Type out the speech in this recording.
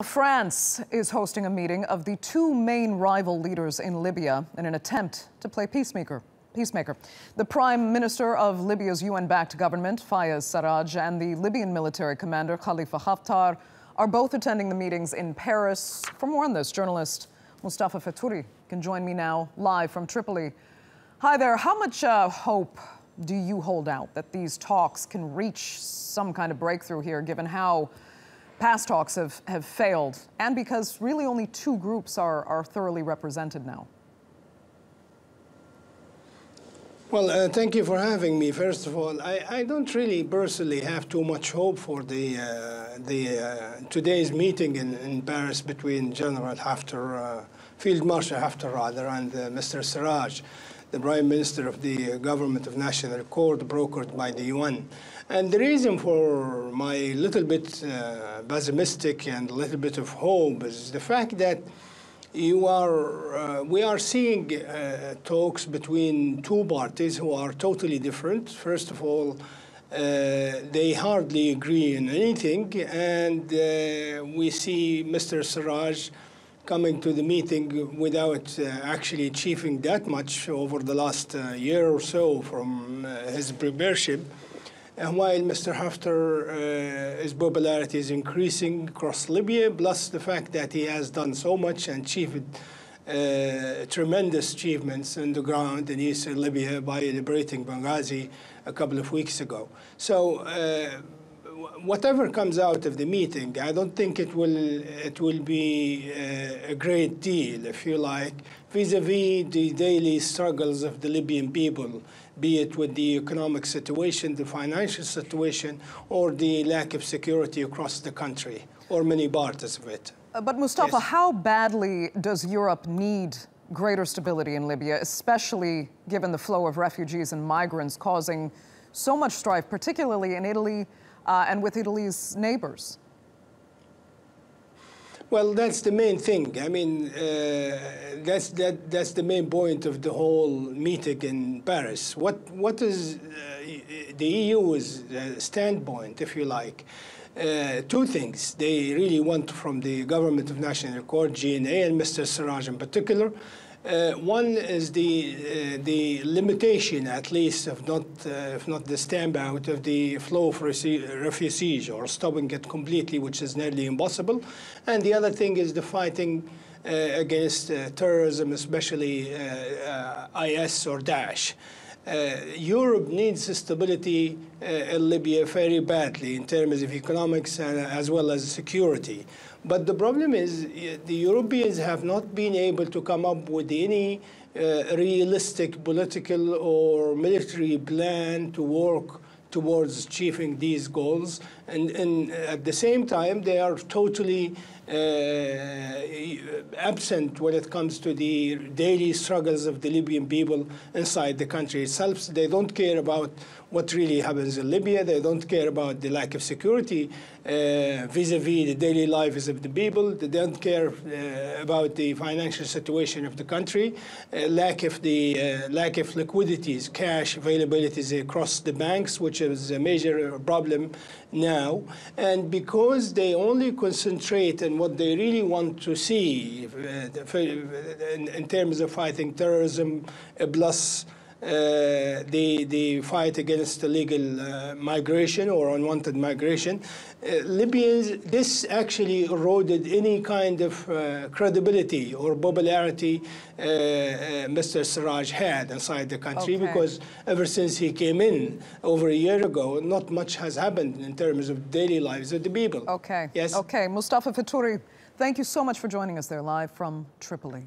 France is hosting a meeting of the two main rival leaders in Libya in an attempt to play peacemaker. The Prime Minister of Libya's UN-backed government, Fayez Sarraj, and the Libyan military commander, Khalifa Haftar, are both attending the meetings in Paris. For more on this, journalist Mustafa Fetouri can join me now live from Tripoli. Hi there. How much hope do you hold out that these talks can reach some kind of breakthrough here, given how past talks have failed, and because really only two groups are thoroughly represented now? Well, thank you for having me. First of all, I don't really personally have too much hope for today's meeting in Paris between General Haftar, Field Marshal Haftar rather, and Mr. Sarraj, the Prime Minister of the Government of National Accord brokered by the UN. And the reason for my little bit pessimistic and a little bit of hope is the fact that we are seeing talks between two parties who are totally different. First of all, they hardly agree on anything, and we see Mr. Sarraj coming to the meeting without actually achieving that much over the last year or so from his premiership. And while Mr. Haftar, his popularity is increasing across Libya, plus the fact that he has done so much and achieved tremendous achievements on the ground in eastern Libya by liberating Benghazi a couple of weeks ago. So whatever comes out of the meeting, I don't think it will be a great deal, if you like, vis-a-vis the daily struggles of the Libyan people, be it with the economic situation, the financial situation, or the lack of security across the country, or many parts of it. But Mustafa, yes, how badly does Europe need greater stability in Libya, especially given the flow of refugees and migrants causing so much strife, particularly in Italy and with Italy's neighbors? Well, that's the main thing. I mean, that's the main point of the whole meeting in Paris. What is the EU's standpoint, if you like? Two things they really want from the Government of National Accord, GNA, and Mr. Sarraj in particular. One is the limitation, at least, if not the stamp out of the flow of refugees, or stopping it completely, which is nearly impossible. And the other thing is the fighting against terrorism, especially IS or Daesh. Europe needs stability in Libya very badly in terms of economics and as well as security. But the problem is the Europeans have not been able to come up with any realistic political or military plan to work towards achieving these goals. And at the same time, they are totally absent when it comes to the daily struggles of the Libyan people inside the country itself. They don't care about what really happens in Libya. They don't care about the lack of security vis-a-vis the daily lives of the people. They don't care about the financial situation of the country, lack of liquidities, cash availabilities across the banks, which is a major problem now. And because they only concentrate on what they really want to see in terms of fighting terrorism, plus the fight against illegal migration or unwanted migration, Libyans, this actually eroded any kind of credibility or popularity Mr. Sarraj had inside the country, because ever since he came in over a year ago, not much has happened in terms of daily lives of the people. Okay. Yes. Okay. Mustafa Fetouri, thank you so much for joining us there live from Tripoli.